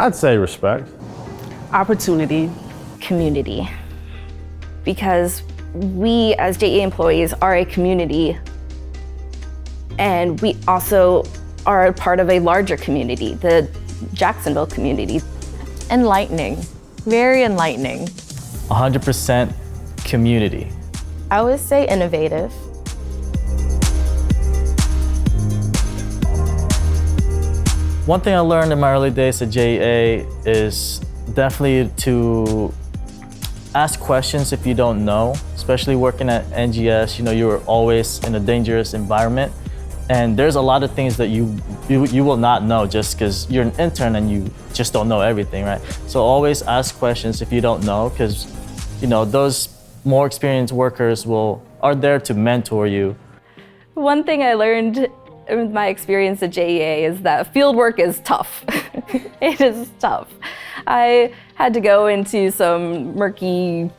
I'd say respect. Opportunity. Community. Because we as JEA employees are a community, and we also are a part of a larger community, the Jacksonville community. Enlightening, very enlightening. 100% community. I would say innovative. One thing I learned in my early days at JEA is definitely to ask questions if you don't know, especially working at NGS. You know, you're always in a dangerous environment, and there's a lot of things that you will not know just because you're an intern and you just don't know everything, right? So always ask questions if you don't know, because you know those more experienced workers are there to mentor you. One thing I learned with my experience at JEA is that field work is tough. It is tough. I had to go into some murky,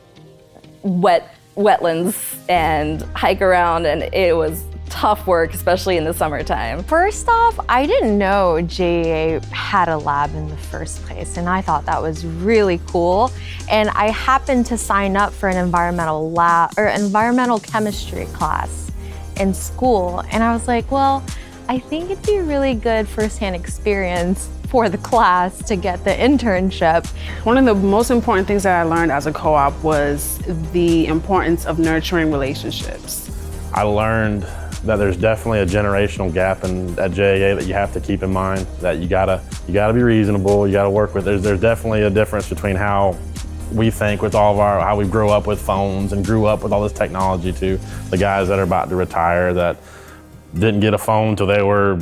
wetlands and hike around, and it was tough work, especially in the summertime. First off, I didn't know JEA had a lab in the first place, and I thought that was really cool. And I happened to sign up for an environmental chemistry class in school, and I was like, well, I think it'd be a really good firsthand experience for the class to get the internship. One of the most important things that I learned as a co-op was the importance of nurturing relationships. I learned that there's definitely a generational gap at JEA that you have to keep in mind, that you gotta be reasonable, you gotta work with, there's definitely a difference between how we think with all of how we grew up with phones and grew up with all this technology to the guys that are about to retire that didn't get a phone till they were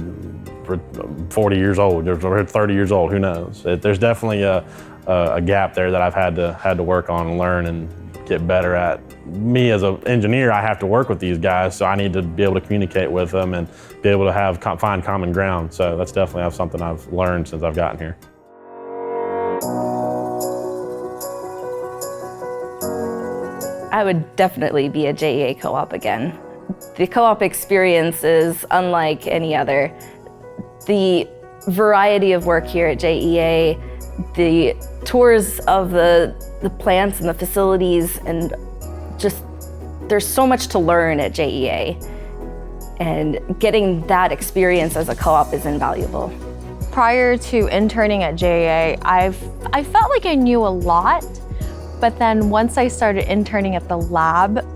40 years old or 30 years old, who knows? There's definitely a gap there that I've had to work on and learn and get better at. Me as an engineer, I have to work with these guys, so I need to be able to communicate with them and be able to find common ground. So that's definitely something I've learned since I've gotten here. I would definitely be a JEA co-op again. The co-op experience is unlike any other. The variety of work here at JEA, the tours of the plants and the facilities, and just there's so much to learn at JEA. And getting that experience as a co-op is invaluable. Prior to interning at JEA, I felt like I knew a lot, but then once I started interning at the lab,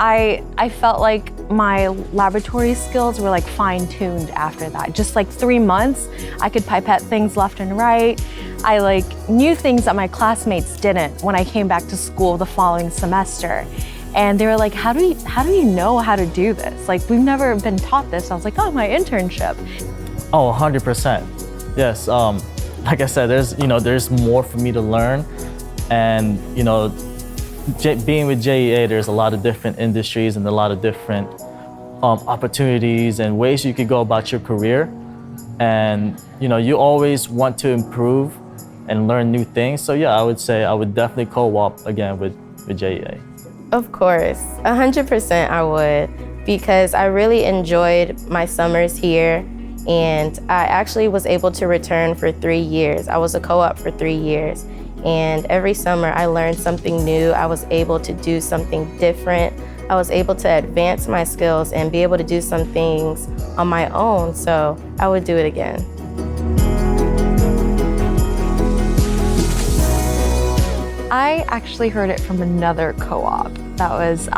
I felt like my laboratory skills were like fine-tuned after that. Just like 3 months, I could pipette things left and right. I like knew things that my classmates didn't when I came back to school the following semester. And they were like, how do you know how to do this? Like, we've never been taught this. I was like, oh, my internship. Oh, 100%. Yes, like I said, there's more for me to learn. And, you know, being with JEA, there's a lot of different industries and a lot of different opportunities and ways you could go about your career. And, you know, you always want to improve and learn new things. So yeah, I would say I would definitely co-op again with JEA. Of course, 100% I would, because I really enjoyed my summers here, and I actually was able to return for 3 years. I was a co-op for 3 years, and every summer I learned something new. I was able to do something different. I was able to advance my skills and be able to do some things on my own, so I would do it again. I actually heard it from another co-op that was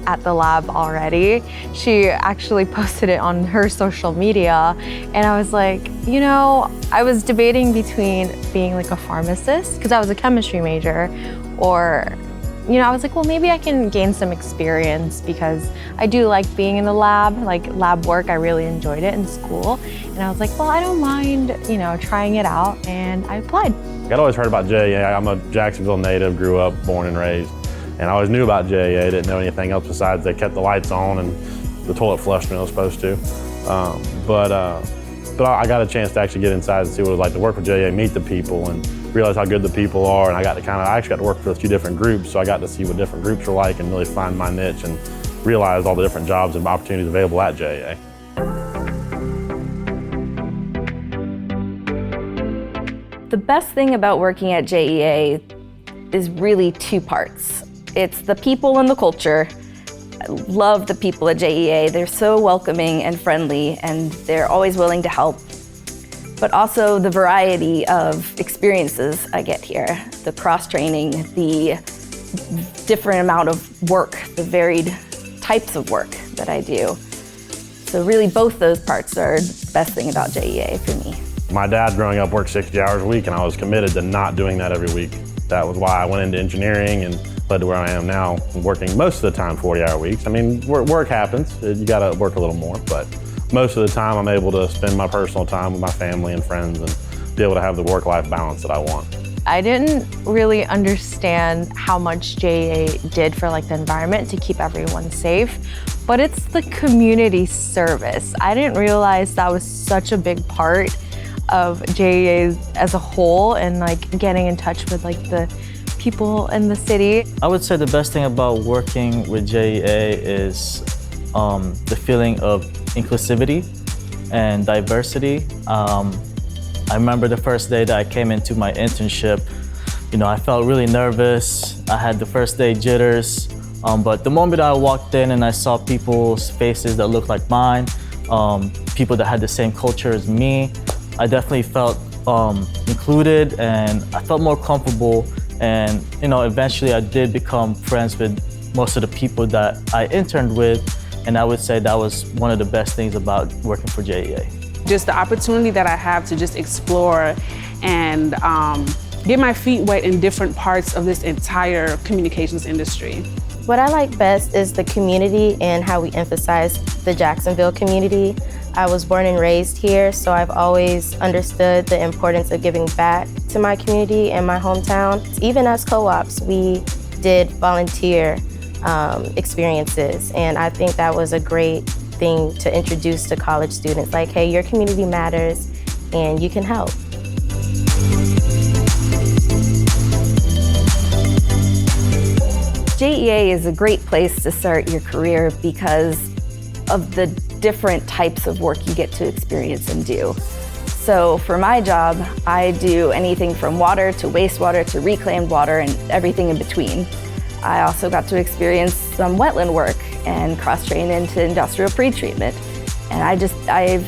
at the lab already. She actually posted it on her social media, and I was like, you know, I was debating between being like a pharmacist, because I was a chemistry major, or, you know, I was like, well, maybe I can gain some experience because I do like being in the lab, like lab work. I really enjoyed it in school. And I was like, well, I don't mind, you know, trying it out, and I applied. I'd always heard about JEA. I'm a Jacksonville native, grew up, born and raised. And I always knew about JEA, didn't know anything else besides they kept the lights on and the toilet flushed when it was supposed to. But I got a chance to actually get inside and see what it was like to work with JEA, meet the people, and realize how good the people are. And I actually got to work for a few different groups, so I got to see what different groups were like and really find my niche and realize all the different jobs and opportunities available at JEA. The best thing about working at JEA is really two parts. It's the people and the culture. I love the people at JEA. They're so welcoming and friendly, and they're always willing to help. But also the variety of experiences I get here. The cross-training, the different amount of work, the varied types of work that I do. So really both those parts are the best thing about JEA for me. My dad growing up worked 60 hours a week, and I was committed to not doing that every week. That was why I went into engineering and led to where I am now, working most of the time 40-hour weeks. I mean, work happens, you gotta work a little more, but most of the time I'm able to spend my personal time with my family and friends and be able to have the work-life balance that I want. I didn't really understand how much JEA did for like the environment to keep everyone safe, but it's the community service. I didn't realize that was such a big part of JEA as a whole, and like getting in touch with like the people in the city. I would say the best thing about working with JEA is the feeling of inclusivity and diversity. I remember the first day that I came into my internship, I felt really nervous. I had the first day jitters, but the moment I walked in and I saw people's faces that looked like mine, people that had the same culture as me, I definitely felt included, and I felt more comfortable. And eventually I did become friends with most of the people that I interned with, and I would say that was one of the best things about working for JEA. Just the opportunity that I have to just explore and get my feet wet in different parts of this entire communications industry. What I like best is the community and how we emphasize the Jacksonville community. I was born and raised here, so I've always understood the importance of giving back to my community and my hometown. Even as co-ops, we did volunteer experiences, and I think that was a great thing to introduce to college students. Like, hey, your community matters and you can help. JEA is a great place to start your career because of the different types of work you get to experience and do. So for my job, I do anything from water to wastewater to reclaimed water and everything in between. I also got to experience some wetland work and cross-train into industrial pre-treatment. And I've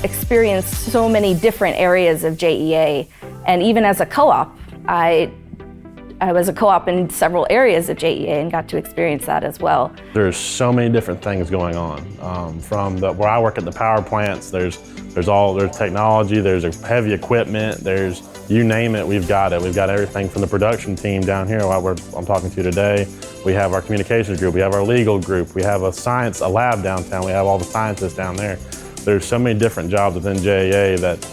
experienced so many different areas of JEA. And even as a co-op, I was a co-op in several areas of JEA and got to experience that as well. There's so many different things going on. From where I work at the power plants, there's technology, there's heavy equipment, you name it, we've got it. We've got everything from the production team down here, I'm talking to you today. We have our communications group, we have our legal group, we have a lab downtown, we have all the scientists down there. There's so many different jobs within JEA that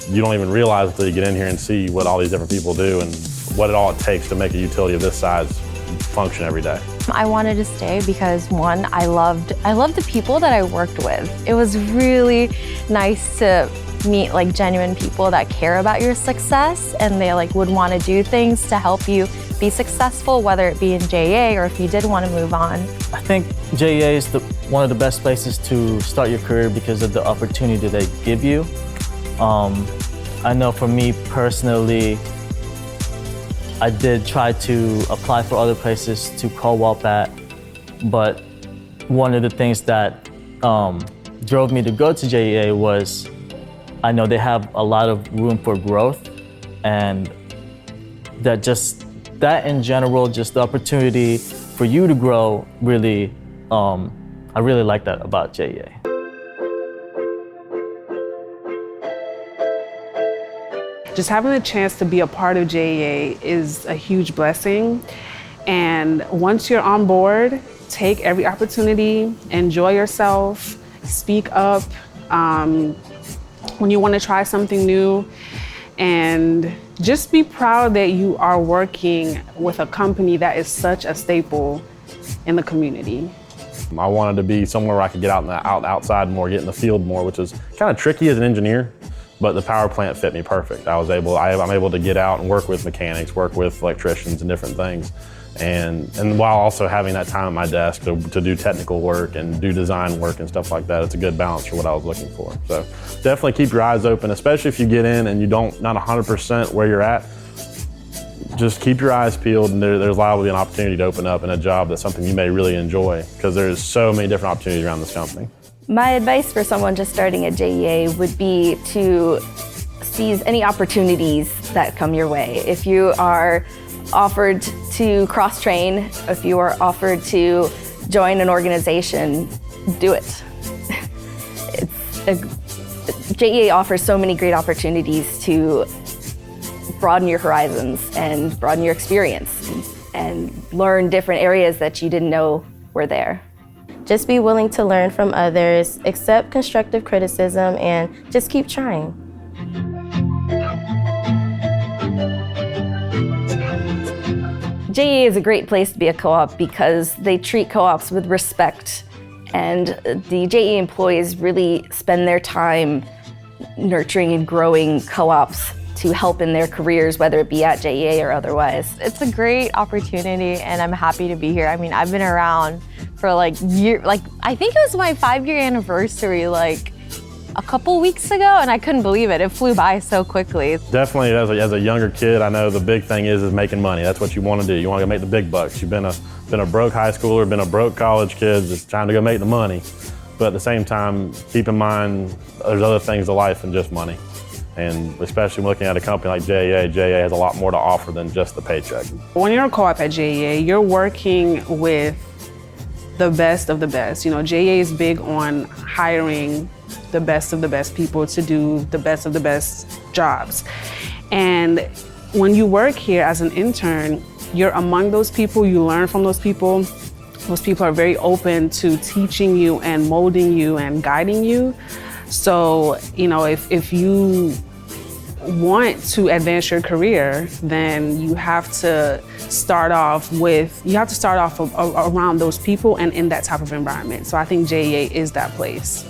you don't even realize until you get in here and see what all these different people do and what all it takes to make a utility of this size function every day. I wanted to stay because one, I loved the people that I worked with. It was really nice to meet like genuine people that care about your success, and they would want to do things to help you be successful, whether it be in JEA or if you did want to move on. I think JEA is one of the best places to start your career because of the opportunity they give you. I know for me personally, I did try to apply for other places to co-op at, but one of the things that drove me to go to JEA was I know they have a lot of room for growth, and that in general, just the opportunity for you to grow, really, I really like that about JEA. Just having the chance to be a part of JEA is a huge blessing. And once you're on board, take every opportunity, enjoy yourself, speak up when you want to try something new, and just be proud that you are working with a company that is such a staple in the community. I wanted to be somewhere where I could get outside more, get in the field more, which is kind of tricky as an engineer. But the power plant fit me perfect. I'm able to get out and work with mechanics, work with electricians and different things. And while also having that time at my desk to do technical work and do design work and stuff like that, it's a good balance for what I was looking for. So definitely keep your eyes open, especially if you get in and you not 100% where you're at. Just keep your eyes peeled, and there's liable to be an opportunity to open up in a job that's something you may really enjoy, because there's so many different opportunities around this company. My advice for someone just starting at JEA would be to seize any opportunities that come your way. If you are offered to cross-train, if you are offered to join an organization, do it. JEA offers so many great opportunities to broaden your horizons and broaden your experience and learn different areas that you didn't know were there. Just be willing to learn from others, accept constructive criticism, and just keep trying. JEA is a great place to be a co-op because they treat co-ops with respect, and the JEA employees really spend their time nurturing and growing co-ops to help in their careers, whether it be at JEA or otherwise. It's a great opportunity, and I'm happy to be here. I mean, I've been around for I think it was my 5-year anniversary a couple weeks ago, and I couldn't believe it. It flew by so quickly. Definitely, as a younger kid, I know the big thing is making money. That's what you want to do. You want to go make the big bucks. You've been a broke high schooler, been a broke college kid, just trying to go make the money. But at the same time, keep in mind there's other things to life than just money. And especially looking at a company like JEA, JEA has a lot more to offer than just the paycheck. When you're a co-op at JEA, you're working with the best of the best. You know, JEA is big on hiring the best of the best people to do the best of the best jobs. And when you work here as an intern, you're among those people, you learn from those people. Those people are very open to teaching you and molding you and guiding you. So, you know, if you want to advance your career, then you have to start off around those people and in that type of environment. So I think JEA is that place.